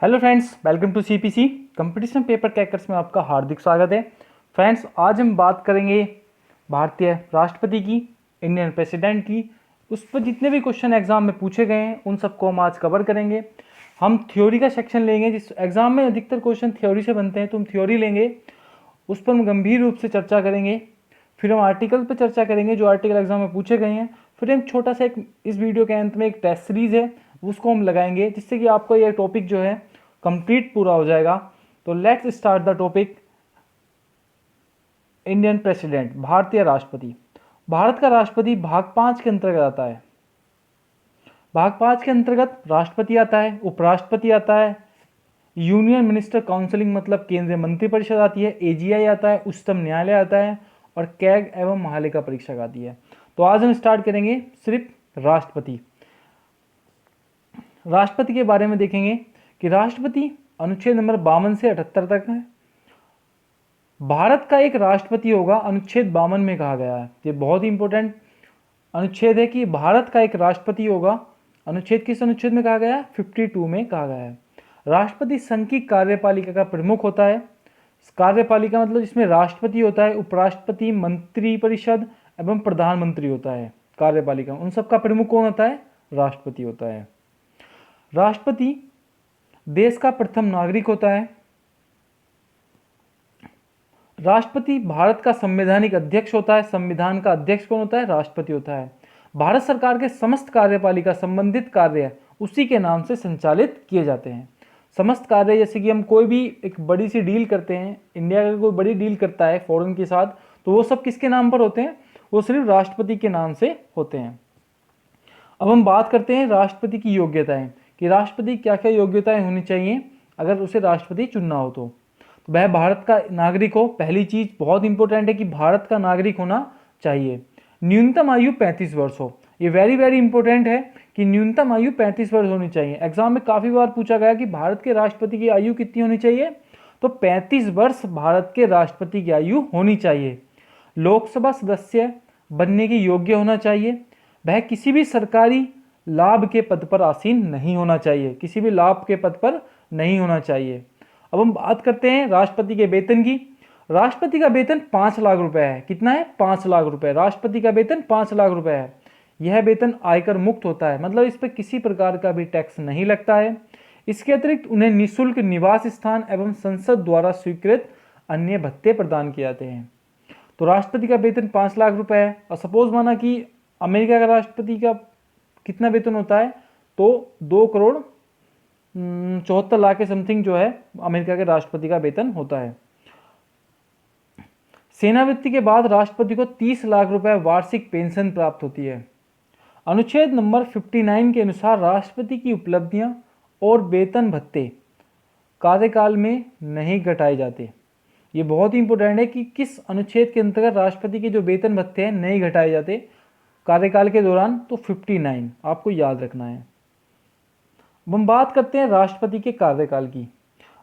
Hello friends, welcome to CPC competition paper crackers में आपका हार्दिक स्वागत है। फ्रेंड्स, आज हम बात करेंगे भारतीय राष्ट्रपति की, इंडियन प्रेसिडेंट की। उस पर जितने भी क्वेश्चन एग्जाम में पूछे गए हैं उन सबको हम आज कवर करेंगे। हम थ्योरी का सेक्शन लेंगे, जिस एग्जाम में अधिकतर क्वेश्चन थ्योरी से बनते हैं तो हम थ्योरी लेंगे, उस पर हम गंभीर रूप से चर्चा करेंगे। फिर हम आर्टिकल पर चर्चा करेंगे जो आर्टिकल एग्जाम में पूछे गए हैं। फिर हम छोटा सा एक इस वीडियो के अंत में एक टेस्ट सीरीज है उसको हम लगाएंगे, जिससे कि आपको ये टॉपिक जो है कंप्लीट पूरा हो जाएगा। तो let's start the topic. Indian president, भारतीय राष्ट्रपति। भारत का राष्ट्रपति भाग 5 के अंतर्गत आता है। भाग 5 के अंतर्गत राष्ट्रपति आता है, उपराष्ट्रपति आता है, यूनियन मिनिस्टर काउंसिलिंग मतलब केंद्रीय मंत्रिपरिषद आती है, एजीआई आता है, उच्चतम न्यायालय आता है और कैग एवं महालेखा परीक्षक आती है। तो आज हम स्टार्ट करेंगे सिर्फ राष्ट्रपति। राष्ट्रपति के बारे में देखेंगे कि राष्ट्रपति अनुच्छेद नंबर 52 से 78 तक है। भारत का एक राष्ट्रपति होगा, अनुच्छेद 52 में कहा गया है। ये बहुत ही इंपॉर्टेंट अनुच्छेद है कि भारत का एक राष्ट्रपति होगा। अनुच्छेद किस अनुच्छेद में कहा गया है? 52 में कहा गया है। राष्ट्रपति संघ की कार्यपालिका का प्रमुख होता है। कार्यपालिका मतलब जिसमें राष्ट्रपति होता है, उपराष्ट्रपति, मंत्रिपरिषद एवं प्रधानमंत्री होता है। कार्यपालिका उन सबका प्रमुख कौन होता है? राष्ट्रपति होता है। राष्ट्रपति देश का प्रथम नागरिक होता है। राष्ट्रपति भारत का संवैधानिक अध्यक्ष होता है। संविधान का अध्यक्ष कौन होता है? राष्ट्रपति होता है। भारत सरकार के समस्त कार्यपालिका संबंधित कार्य उसी के नाम से संचालित किए जाते हैं। समस्त कार्य, जैसे कि हम कोई भी एक बड़ी सी डील करते हैं, इंडिया का कोई बड़ी डील करता है फॉरेन के साथ, तो वो सब किसके नाम पर होते हैं? वो सिर्फ राष्ट्रपति के नाम से होते हैं। अब हम बात करते हैं राष्ट्रपति की योग्यताएं, कि राष्ट्रपति क्या क्या योग्यताएं होनी चाहिए अगर उसे राष्ट्रपति चुनना हो। तो वह भारत का नागरिक हो। पहली चीज बहुत इंपॉर्टेंट है कि भारत का नागरिक होना चाहिए। न्यूनतम आयु 35 वर्ष हो। ये वेरी वेरी इंपॉर्टेंट है कि न्यूनतम आयु 35 वर्ष होनी चाहिए। एग्जाम में काफी बार पूछा गया कि भारत के राष्ट्रपति की आयु कितनी होनी चाहिए, तो 35 वर्ष भारत के राष्ट्रपति की आयु होनी चाहिए। लोकसभा सदस्य बनने के योग्य होना चाहिए। वह किसी भी सरकारी लाभ के पद पर आसीन नहीं होना चाहिए। किसी भी लाभ के पद पर नहीं होना चाहिए। अब हम बात करते हैं राष्ट्रपति के वेतन की। राष्ट्रपति का वेतन 5 लाख रुपए है। कितना है? 5 लाख रुपए। राष्ट्रपति का वेतन 5 लाख रुपए है। यह वेतन आयकर मुक्त होता है, मतलब इस पर किसी प्रकार का भी टैक्स नहीं लगता है। इसके अतिरिक्त उन्हें निःशुल्क निवास स्थान एवं संसद द्वारा स्वीकृत अन्य भत्ते प्रदान किए जाते हैं। तो राष्ट्रपति का वेतन 5 लाख रुपए है। और सपोज माना कि अमेरिका का राष्ट्रपति का कितना वेतन होता है, तो 2 करोड़ 74 लाख के समथिंग जो है अमेरिका के राष्ट्रपति का वेतन होता है। सेनावृत्ति के बाद राष्ट्रपति को 30 लाख रुपए वार्षिक पेंशन प्राप्त होती है। अनुच्छेद नंबर 59 के अनुसार राष्ट्रपति की उपलब्धियां और वेतन भत्ते कार्यकाल में नहीं घटाए जाते। ये बहुत ही इंपॉर्टेंट है कि किस अनुच्छेद के अंतर्गत राष्ट्रपति के जो वेतन भत्ते हैं नहीं घटाए जाते कार्यकाल के दौरान, तो 59 आपको याद रखना है। अब हम बात करते हैं राष्ट्रपति के कार्यकाल की।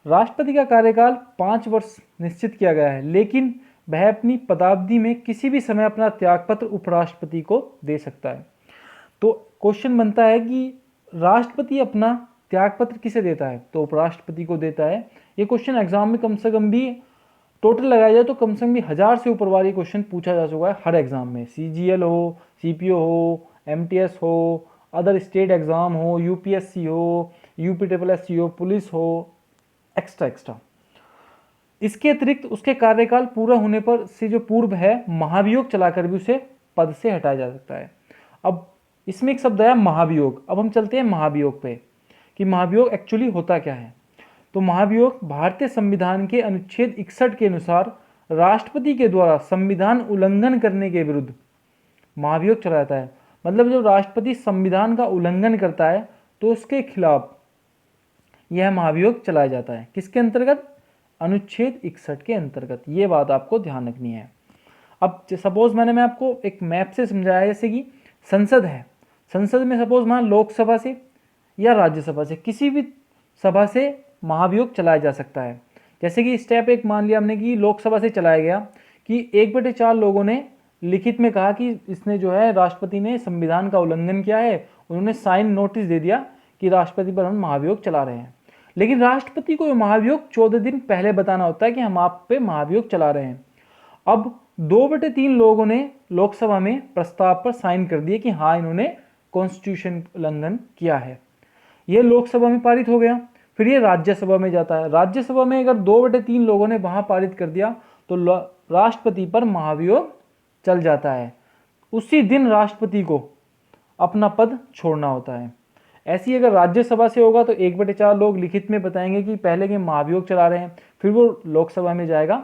राष्ट्रपति का कार्यकाल 5 वर्ष निश्चित किया गया है, लेकिन वह अपनी पदावधि में किसी भी समय अपना त्यागपत्र उपराष्ट्रपति को दे सकता है। तो क्वेश्चन बनता है कि राष्ट्रपति अपना त्यागपत्र किसे देता है, तो उपराष्ट्रपति को देता है। ये क्वेश्चन एग्जाम में कम से कम भी टोटल लगाया जाए तो कम से कम भी 1000 से ऊपर वाली क्वेश्चन पूछा जा चुका है हर एग्जाम में। CGL हो, CPO हो, MTS हो, अदर स्टेट एग्जाम हो, UPSC हो, UPSSC हो, पुलिस हो, एक्स्ट्रा। इसके अतिरिक्त उसके कार्यकाल पूरा होने पर से जो पूर्व है, महाभियोग चलाकर भी उसे पद से हटाया जा सकता है। अब इसमें एक शब्द आया महाभियोग। अब हम चलते हैं महाभियोग पे कि महाभियोग एक्चुअली होता क्या है। तो महाभियोग भारतीय संविधान के अनुच्छेद 61 के अनुसार राष्ट्रपति के द्वारा संविधान उल्लंघन करने के विरुद्ध महाभियोग चलाया जाता है। मतलब जब राष्ट्रपति संविधान का उल्लंघन करता है तो उसके खिलाफ यह महाभियोग चलाया जाता है। किसके अंतर्गत? अनुच्छेद 61 के अंतर्गत। ये बात आपको ध्यान रखनी है। अब सपोज मैं आपको एक मैप से समझाया, जैसे कि संसद है। संसद में सपोज मान लोकसभा से या राज्यसभा से, किसी भी सभा से महाभियोग चलाया जा सकता है। जैसे कि स्टेप 1 मान लिया हमने कि लोकसभा से चलाया गया कि 1/4 लोगों ने लिखित में कहा कि इसने जो है राष्ट्रपति ने संविधान का उल्लंघन किया है। उन्होंने साइन नोटिस दे दिया कि राष्ट्रपति पर हम महाभियोग चला रहे हैं। लेकिन राष्ट्रपति को महाभियोग 14 दिन पहले बताना होता है कि हम आप पे महाभियोग चला रहे हैं। अब 2/3 लोगों ने लोकसभा में प्रस्ताव पर साइन कर दिए कि हाँ इन्होंने कॉन्स्टिट्यूशन उल्लंघन किया है। यह लोकसभा में पारित हो गया। फिर ये राज्यसभा में जाता है। राज्यसभा में अगर 2/3 लोगों ने वहां पारित कर दिया तो राष्ट्रपति पर महाभियोग चल जाता है। उसी दिन राष्ट्रपति को अपना पद छोड़ना होता है। ऐसी अगर राज्यसभा से होगा तो 1/4 लोग लिखित में बताएंगे कि पहले के महाभियोग चला रहे हैं, फिर वो लोकसभा में जाएगा।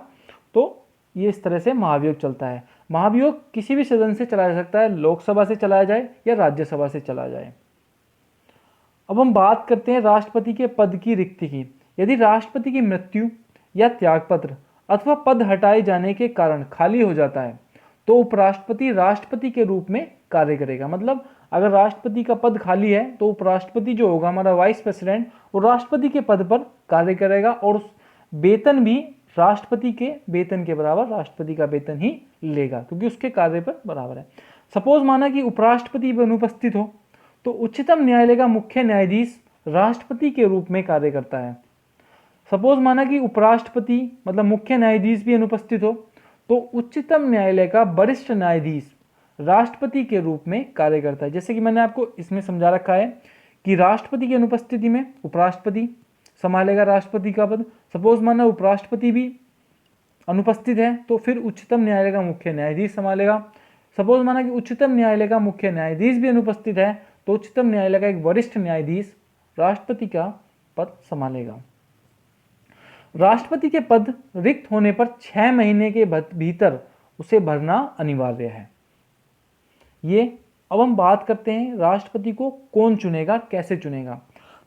तो ये इस तरह से महाभियोग चलता है। महाभियोग किसी भी सदन से चलाया जा सकता है, लोकसभा से चलाया जाए या राज्यसभा से चलाया जाए। अब हम बात करते हैं राष्ट्रपति के पद की रिक्ति की। यदि राष्ट्रपति की मृत्यु या त्यागपत्र अथवा पद हटाए जाने के कारण खाली हो जाता है तो उपराष्ट्रपति राष्ट्रपति के रूप में कार्य करेगा। मतलब अगर राष्ट्रपति का पद खाली है तो उपराष्ट्रपति जो होगा हमारा वाइस प्रेसिडेंट, वो राष्ट्रपति के पद पर कार्य करेगा और वेतन भी राष्ट्रपति के वेतन के बराबर राष्ट्रपति का वेतन ही लेगा, क्योंकि उसके कार्य पर बराबर है। सपोज माना कि उपराष्ट्रपति अनुपस्थित हो तो उच्चतम न्यायालय का मुख्य न्यायाधीश राष्ट्रपति के रूप में कार्य करता है। सपोज माना कि उपराष्ट्रपति मतलब मुख्य न्यायाधीश भी अनुपस्थित हो तो उच्चतम न्यायालय का वरिष्ठ न्यायाधीश राष्ट्रपति के रूप में कार्य करता है। जैसे कि मैंने आपको इसमें समझा रखा है कि राष्ट्रपति की अनुपस्थिति में उपराष्ट्रपति संभालेगा राष्ट्रपति का पद। सपोज माना उपराष्ट्रपति भी अनुपस्थित है तो फिर उच्चतम न्यायालय का मुख्य न्यायाधीश संभालेगा। सपोज माना कि उच्चतम न्यायालय का मुख्य न्यायाधीश भी अनुपस्थित है तो उच्चतम न्यायालय का एक वरिष्ठ न्यायाधीश राष्ट्रपति का पद संभालेगा। राष्ट्रपति के पद रिक्त होने पर 6 महीने के भीतर उसे भरना अनिवार्य है। ये अब हम बात करते हैं राष्ट्रपति को कौन चुनेगा, कैसे चुनेगा।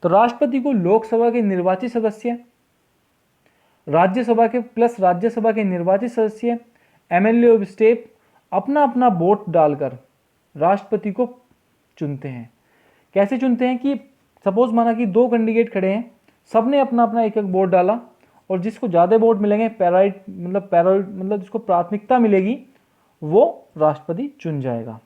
तो राष्ट्रपति को लोकसभा के निर्वाचित सदस्य, राज्यसभा के प्लस राज्यसभा के निर्वाचित सदस्य, एमएलए ऑफ स्टेट अपना अपना वोट डालकर राष्ट्रपति को चुनते हैं। कैसे चुनते हैं कि सपोज माना कि 2 कैंडिडेट खड़े हैं, सबने अपना अपना एक एक वोट डाला और जिसको ज़्यादा वोट मिलेंगे पैराइट मतलब जिसको प्राथमिकता मिलेगी वो राष्ट्रपति चुन जाएगा।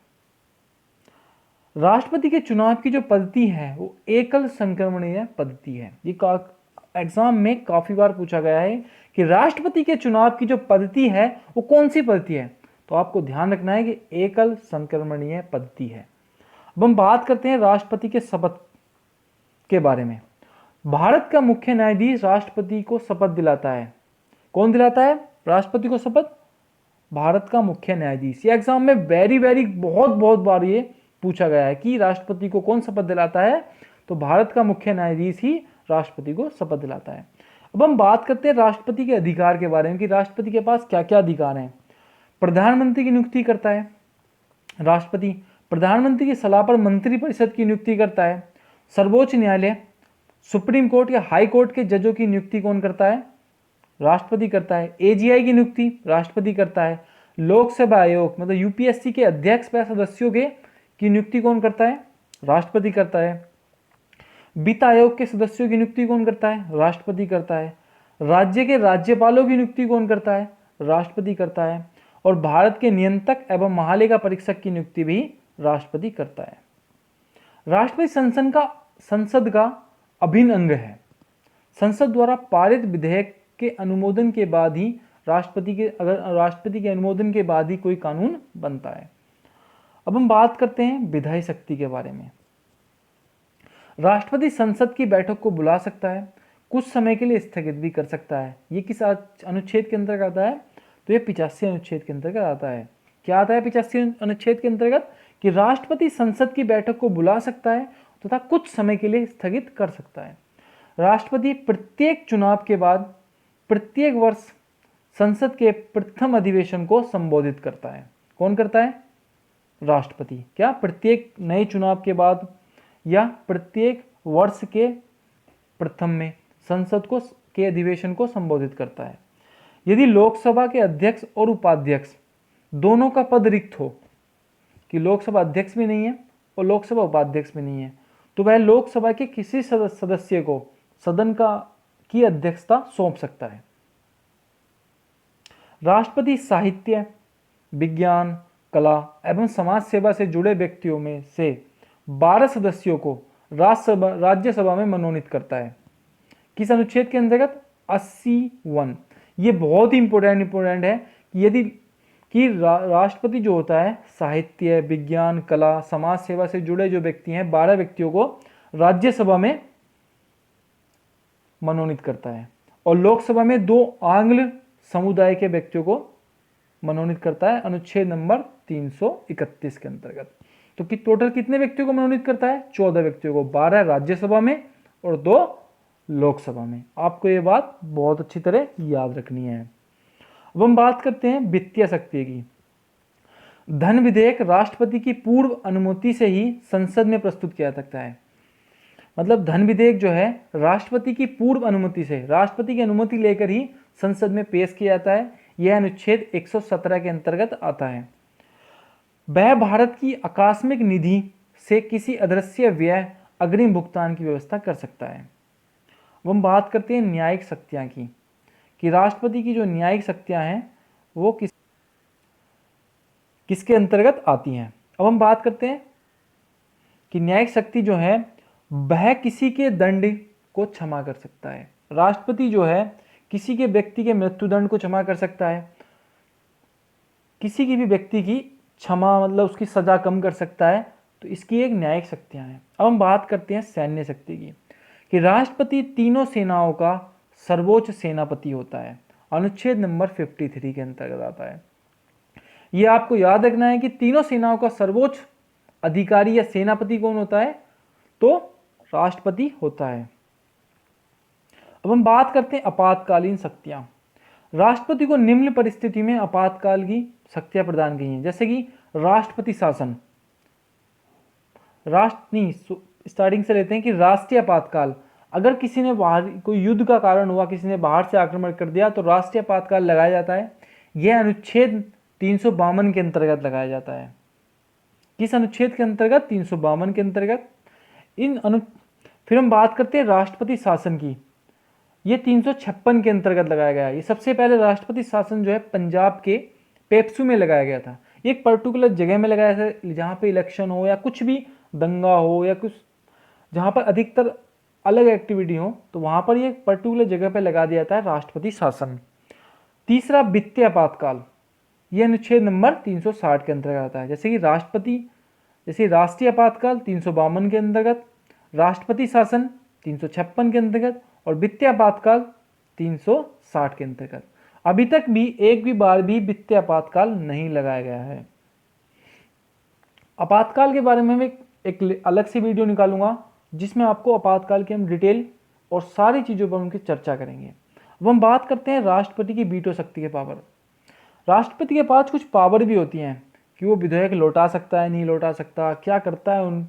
राष्ट्रपति के चुनाव की जो पद्धति है वो एकल संक्रमणीय पद्धति है। ये एग्जाम में काफ़ी बार पूछा गया है कि राष्ट्रपति के चुनाव की जो पद्धति है वो कौन सी पद्धति है, तो आपको ध्यान रखना है कि एकल संक्रमणीय पद्धति है। अब हम बात करते हैं राष्ट्रपति के शपथ के बारे में। भारत का मुख्य न्यायाधीश राष्ट्रपति को शपथ दिलाता है। कौन दिलाता है राष्ट्रपति को शपथ? भारत का मुख्य न्यायाधीश। ये एग्जाम में वेरी बहुत बार ये पूछा गया है कि राष्ट्रपति को कौन शपथ दिलाता है, तो भारत का मुख्य न्यायाधीश ही राष्ट्रपति को शपथ दिलाता है। अब हम बात करते हैं राष्ट्रपति के अधिकार के बारे में कि राष्ट्रपति के पास क्या क्या अधिकार हैं। प्रधानमंत्री की नियुक्ति करता है राष्ट्रपति। प्रधानमंत्री की सलाह पर मंत्रिपरिषद की नियुक्ति करता है। सर्वोच्च न्यायालय, सुप्रीम कोर्ट या हाई कोर्ट के जजों की नियुक्ति कौन करता है? राष्ट्रपति करता है। एजीआई की नियुक्ति राष्ट्रपति करता है। लोकसभा आयोग मतलब यूपीएससी के अध्यक्ष व सदस्यों के की नियुक्ति कौन करता है? राष्ट्रपति करता है। वित्त आयोग के सदस्यों की नियुक्ति कौन करता है? राष्ट्रपति करता है। राज्य के राज्यपालों की नियुक्ति कौन करता है? राष्ट्रपति करता है। और भारत के नियंत्रक एवं महालेखा परीक्षक की नियुक्ति भी राष्ट्रपति करता है। राष्ट्रपति संसद का अभिन्न अंग है। संसद द्वारा पारित विधेयक के अनुमोदन के बाद ही राष्ट्रपति के अनुमोदन के बाद ही कोई कानून बनता है। अब हम बात करते हैं विधायी शक्ति के बारे में। राष्ट्रपति संसद की बैठक को बुला सकता है, कुछ समय के लिए स्थगित भी कर सकता है। ये किस अनुच्छेद के अंतर्गत आता है? तो ये 85 अनुच्छेद के अंतर्गत आता है। क्या आता है 85 अनुच्छेद के अंतर्गत? कि राष्ट्रपति संसद की बैठक को बुला सकता है तथा कुछ समय के लिए स्थगित कर सकता है। राष्ट्रपति प्रत्येक चुनाव के बाद प्रत्येक वर्ष संसद के प्रथम अधिवेशन को संबोधित करता है। कौन करता है? राष्ट्रपति। क्या? प्रत्येक नए चुनाव के बाद या प्रत्येक वर्ष के प्रथम में संसद के अधिवेशन को संबोधित करता है। यदि लोकसभा के अध्यक्ष और उपाध्यक्ष दोनों का पद रिक्त हो, कि लोकसभा अध्यक्ष भी नहीं है और लोकसभा उपाध्यक्ष भी नहीं है, तो वह लोकसभा के किसी सदस्य को सदन की अध्यक्षता सौंप सकता है। राष्ट्रपति साहित्य, विज्ञान, कला एवं समाज सेवा से जुड़े व्यक्तियों में से 12 सदस्यों को राज्यसभा में मनोनीत करता है। किस अनुच्छेद के अंतर्गत? 81। ये बहुत ही इंपॉर्टेंट है कि यदि कि राष्ट्रपति जो होता है साहित्य, विज्ञान, कला, समाज सेवा से जुड़े जो व्यक्ति हैं 12 व्यक्तियों को राज्यसभा में मनोनीत करता है और लोकसभा में 2 आंग्ल समुदाय के व्यक्तियों को मनोनीत करता है अनुच्छेद नंबर 331 के अंतर्गत। तो कि टोटल कितने व्यक्तियों को मनोनीत करता है? 14 व्यक्तियों को, 12 राज्यसभा में और 2 लोकसभा में। आपको ये बात बहुत अच्छी तरह याद रखनी है। अब हम बात करते हैं वित्तीय शक्ति की। धन विधेयक राष्ट्रपति की पूर्व अनुमति से ही संसद में प्रस्तुत किया जा सकता है। मतलब धन विधेयक जो है राष्ट्रपति की पूर्व अनुमति से, राष्ट्रपति की अनुमति लेकर ही संसद में पेश किया जाता है। यह अनुच्छेद 117 के अंतर्गत आता है। वह भारत की आकस्मिक निधि से किसी अदृश्य व्यय अग्रिम भुगतान की व्यवस्था कर सकता है। अब हम बात करते हैं न्यायिक शक्तियां की, कि राष्ट्रपति की जो न्यायिक शक्तियां हैं वो किसके अंतर्गत आती हैं। अब हम बात करते हैं कि न्यायिक शक्ति जो है वह किसी के दंड को क्षमा कर सकता है। राष्ट्रपति जो है किसी के व्यक्ति के मृत्युदंड को क्षमा कर सकता है, किसी की भी व्यक्ति की क्षमा मतलब उसकी सजा कम कर सकता है। तो इसकी एक न्यायिक शक्तियां हैं। अब हम बात करते हैं सैन्य शक्ति की, कि राष्ट्रपति तीनों सेनाओं का सर्वोच्च सेनापति होता है। अनुच्छेद नंबर 53 के अंतर्गत आता है। यह आपको याद रखना है कि तीनों सेनाओं का सर्वोच्च अधिकारी या सेनापति कौन होता है? तो राष्ट्रपति होता है। अब हम बात करते हैं आपातकालीन शक्तियां। राष्ट्रपति को निम्न परिस्थिति में आपातकाल की शक्तियां प्रदान की हैं, जैसे कि राष्ट्रपति शासन, स्टार्टिंग से लेते हैं कि राष्ट्रीय आपातकाल। अगर किसी ने बाहर कोई युद्ध का कारण हुआ, किसी ने बाहर से आक्रमण कर दिया तो राष्ट्रीय आपातकाल लगाया जाता है। यह अनुच्छेद 352 के अंतर्गत लगाया जाता है। किस अनुच्छेद के अंतर्गत? 352 के अंतर्गत। फिर हम बात करते हैं राष्ट्रपति शासन की। ये 356 के अंतर्गत लगाया गया है। ये सबसे पहले राष्ट्रपति शासन जो है पंजाब के पेप्सू में लगाया गया था। एक पर्टिकुलर जगह में लगाया था जहाँ पे इलेक्शन हो या कुछ भी दंगा हो या कुछ जहाँ पर अधिकतर अलग एक्टिविटी हो, तो वहाँ पर ये पर्टिकुलर जगह पे लगा दिया जाता है राष्ट्रपति शासन। तीसरा वित्तीय आपातकाल, यह अनुच्छेद नंबर 360 के अंतर्गत आता है। जैसे कि राष्ट्रीय आपातकाल 352 के अंतर्गत, राष्ट्रपति शासन 356 के अंतर्गत और वित्तीय आपातकाल 360 के अंतर्गत। अभी तक भी एक भी बार भी वित्तीय आपातकाल नहीं लगाया गया है। आपातकाल के बारे में मैं एक अलग से वीडियो निकालूंगा जिसमें आपको आपातकाल की हम डिटेल और सारी चीज़ों पर उनकी चर्चा करेंगे। अब हम बात करते हैं राष्ट्रपति की वीटो शक्ति के पावर। राष्ट्रपति के पास कुछ पावर भी होती हैं कि वो विधेयक लौटा सकता है, नहीं लौटा सकता, क्या करता है, उन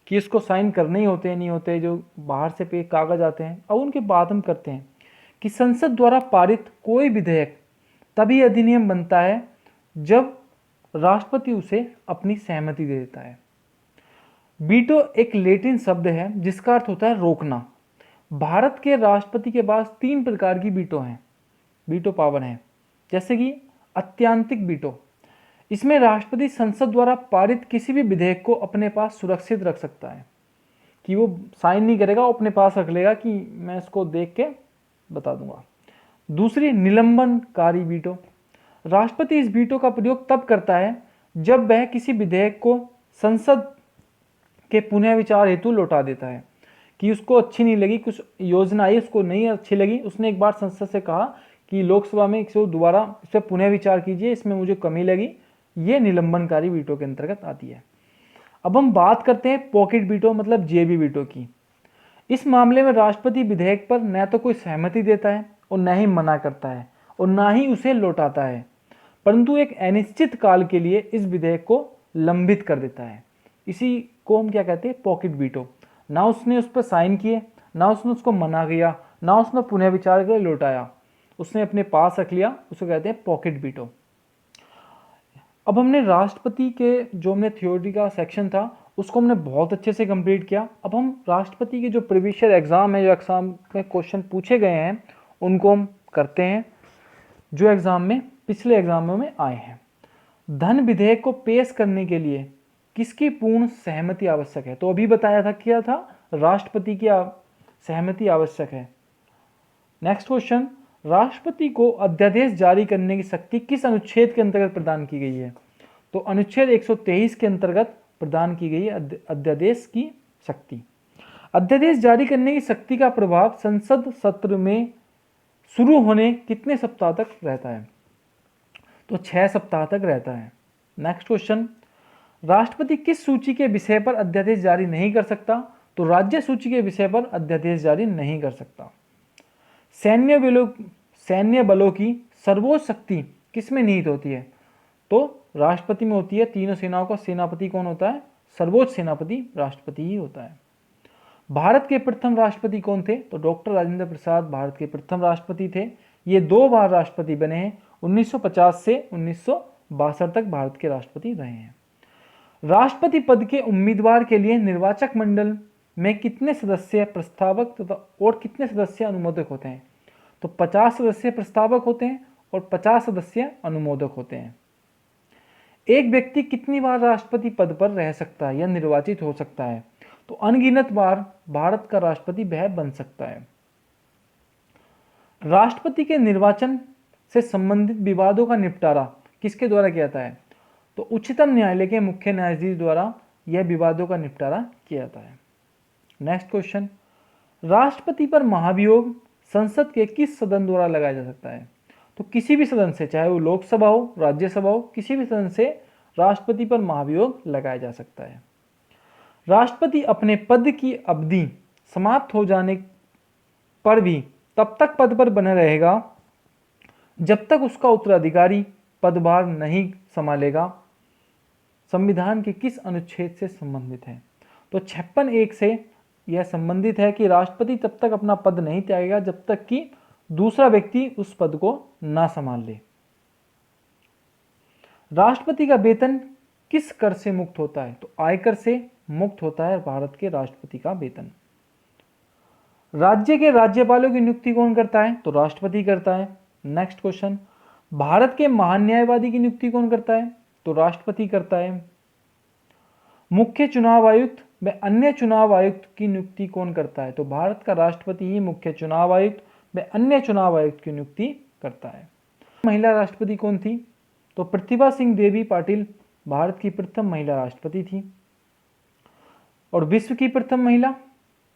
कि इसको साइन करने ही होते हैं नहीं होते, जो बाहर से पे कागज आते हैं। अब उनके बाद हम करते हैं कि संसद द्वारा पारित कोई विधेयक तभी अधिनियम बनता है जब राष्ट्रपति उसे अपनी सहमति दे देता है। वीटो एक लैटिन शब्द है जिसका अर्थ होता है रोकना। भारत के राष्ट्रपति के पास 3 प्रकार की वीटो पावर है, जैसे कि अत्यंतिक वीटो। इसमें राष्ट्रपति संसद द्वारा पारित किसी भी विधेयक को अपने पास सुरक्षित रख सकता है, कि वो साइन नहीं करेगा, वो अपने पास रख लेगा कि मैं इसको देख के बता दूंगा। दूसरी निलंबनकारी वीटो। राष्ट्रपति इस वीटो का प्रयोग तब करता है जब वह किसी विधेयक को संसद के पुनः विचार हेतु लौटा देता है, कि उसको अच्छी नहीं लगी, कुछ योजना आई उसको नहीं अच्छी लगी, उसने एक बार संसद से कहा कि लोकसभा में इसको दोबारा इस पर पुनः विचार कीजिए, इसमें मुझे कमी लगी। ये निलंबनकारी वीटो के अंतर्गत आती है। अब हम बात करते हैं पॉकेट वीटो मतलब जेबी वीटो की। इस मामले में राष्ट्रपति विधेयक पर न तो कोई सहमति देता है और न ही मना करता है और न ही उसे लौटाता है, परंतु एक अनिश्चित काल के लिए इस विधेयक को लंबित कर देता है। इसी को हम क्या कहते हैं? Pocket veto. ना उसने उस पर साइन किए, ना उसने उसको मना किया, ना उसने पुनः विचार कर लौटाया, उसने अपने पास रख लिया, उसको कहते हैं पॉकेट वीटो। अब हमने राष्ट्रपति के जो हमने थ्योरी का सेक्शन था उसको हमने बहुत अच्छे से कंप्लीट किया। अब हम राष्ट्रपति के जो प्रीवियस एग्जाम है, जो एग्जाम में क्वेश्चन पूछे गए हैं उनको हम करते हैं, जो एग्जाम में पिछले एग्जामों में आए हैं। धन विधेयक को पेश करने के लिए किसकी पूर्ण सहमति आवश्यक है? तो अभी बताया था क्या था? राष्ट्रपति की सहमति आवश्यक है। नेक्स्ट क्वेश्चन, राष्ट्रपति को अध्यादेश जारी करने की शक्ति किस अनुच्छेद के अंतर्गत प्रदान की गई है? तो अनुच्छेद 123 के अंतर्गत प्रदान की गई है अध्यादेश की शक्ति। अध्यादेश जारी करने की शक्ति का प्रभाव संसद सत्र में शुरू होने कितने सप्ताह तक रहता है? तो 6 सप्ताह तक रहता है। नेक्स्ट क्वेश्चन, राष्ट्रपति किस सूची के विषय पर अध्यादेश जारी नहीं कर सकता? तो राज्य सूची के विषय पर अध्यादेश जारी नहीं कर सकता। सैन्य बलों की सर्वोच्च शक्ति किस में निहित होती है? तो राष्ट्रपति में होती है। तीनों सेनाओं का सेनापति कौन होता है? सर्वोच्च सेनापति राष्ट्रपति ही होता है। भारत के प्रथम राष्ट्रपति कौन थे? तो डॉक्टर राजेंद्र प्रसाद भारत के प्रथम राष्ट्रपति थे। ये 2 बार राष्ट्रपति बने हैं, 1950 से 1962 तक भारत के राष्ट्रपति रहे हैं। राष्ट्रपति पद के उम्मीदवार के लिए निर्वाचक मंडल में कितने सदस्य प्रस्तावक तथा और कितने सदस्य अनुमोदक होते हैं? तो 50 सदस्य प्रस्तावक होते हैं और 50 सदस्य अनुमोदक होते हैं। एक व्यक्ति कितनी बार राष्ट्रपति पद पर रह सकता है या निर्वाचित हो सकता है? तो अनगिनत बार भारत का राष्ट्रपति वह बन सकता है। राष्ट्रपति के निर्वाचन से संबंधित विवादों का निपटारा किसके द्वारा किया जाता है? तो उच्चतम न्यायालय के मुख्य न्यायाधीश द्वारा यह विवादों का निपटारा किया जाता है। नेक्स्ट क्वेश्चन, राष्ट्रपति पर महाभियोग संसद के किस सदन द्वारा लगाया जा सकता है? तो किसी भी सदन से, चाहे वो लोकसभा हो, राज्यसभा हो, किसी भी सदन से राष्ट्रपति पर महाभियोग लगाया जा सकता है। राष्ट्रपति अपने पद की अवधि समाप्त हो जाने पर भी तब तक पद पर बना रहेगा जब तक उसका उत्तराधिकारी पदभार नहीं संभालेगा। संविधान के किस अनुच्छेद से संबंधित है? तो 56(1) से यह संबंधित है कि राष्ट्रपति तब तक अपना पद नहीं त्यागेगा जब तक कि दूसरा व्यक्ति उस पद को ना संभाल ले। राष्ट्रपति का वेतन किस कर से मुक्त होता है? तो आयकर से मुक्त होता है भारत के राष्ट्रपति का वेतन। राज्य के राज्यपालों की नियुक्ति कौन करता है? तो राष्ट्रपति करता है। नेक्स्ट क्वेश्चन, भारत के महान्यायवादी की नियुक्ति कौन करता है? तो राष्ट्रपति करता है। मुख्य चुनाव आयुक्त व अन्य चुनाव आयुक्त की नियुक्ति कौन करता है? तो भारत का राष्ट्रपति ही मुख्य चुनाव आयुक्त व अन्य चुनाव आयुक्त की नियुक्ति करता है। महिला राष्ट्रपति कौन थी? तो प्रतिभा सिंह देवी पाटिल भारत की प्रथम महिला राष्ट्रपति थी। और विश्व की प्रथम महिला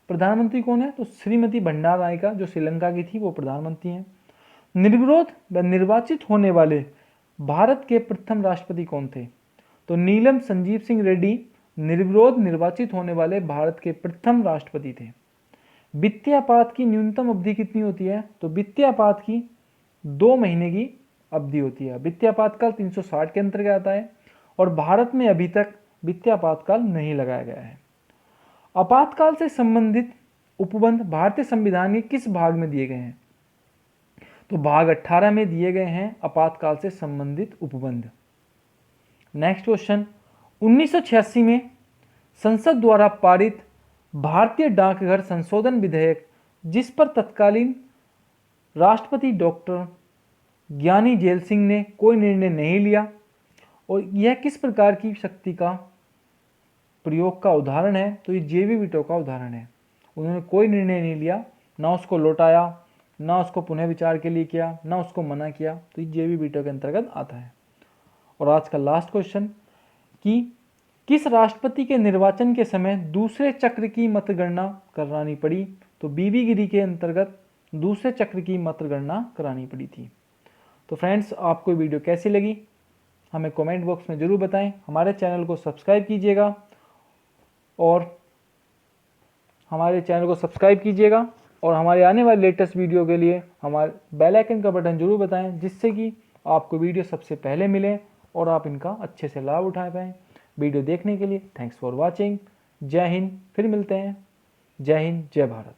प्रधानमंत्री कौन है? तो श्रीमती भंडारनायका जो श्रीलंका की थी वो प्रधानमंत्री हैं। निर्विरोध व निर्वाचित होने वाले भारत के प्रथम राष्ट्रपति कौन थे? तो नीलम संजीव सिंह रेड्डी निर्विरोध निर्वाचित होने वाले भारत के प्रथम राष्ट्रपति थे। वित्तीय आपात की न्यूनतम अवधि कितनी होती है? तो वित्तीय आपात की 2 महीने की अवधि होती है। वित्तीय आपातकाल 360 के अंतर्गत आता है और भारत में अभी तक वित्तीय आपातकाल नहीं लगाया गया है। आपातकाल से संबंधित उपबंध भारतीय संविधान के किस भाग में दिए गए हैं? तो भाग 18 में दिए गए हैं आपातकाल से संबंधित उपबंध। नेक्स्ट क्वेश्चन, 1986 में संसद द्वारा पारित भारतीय डाकघर संशोधन विधेयक जिस पर तत्कालीन राष्ट्रपति डॉक्टर ज्ञानी जेल सिंह ने कोई निर्णय नहीं लिया और यह किस प्रकार की शक्ति का प्रयोग का उदाहरण है? तो ये जेबी वीटो का उदाहरण है। उन्होंने कोई निर्णय नहीं लिया, ना उसको लौटाया, ना उसको पुनः विचार के लिए किया, ना उसको मना किया, तो ये जेबी वीटो के अंतर्गत आता है। और आज का लास्ट क्वेश्चन कि किस राष्ट्रपति के निर्वाचन के समय दूसरे चक्र की मतगणना करानी पड़ी? तो बीबी गिरी के अंतर्गत दूसरे चक्र की मतगणना करानी पड़ी थी। तो फ्रेंड्स, आपको वीडियो कैसी लगी हमें कमेंट बॉक्स में ज़रूर बताएं। हमारे चैनल को सब्सक्राइब कीजिएगा और हमारे आने वाले लेटेस्ट वीडियो के लिए हमारे बेल आइकन का बटन जरूर बताएं, जिससे कि आपको वीडियो सबसे पहले मिले और आप इनका अच्छे से लाभ उठा पाएँ। वीडियो देखने के लिए थैंक्स फॉर वॉचिंग। जय हिंद, फिर मिलते हैं। जय हिंद, जय भारत।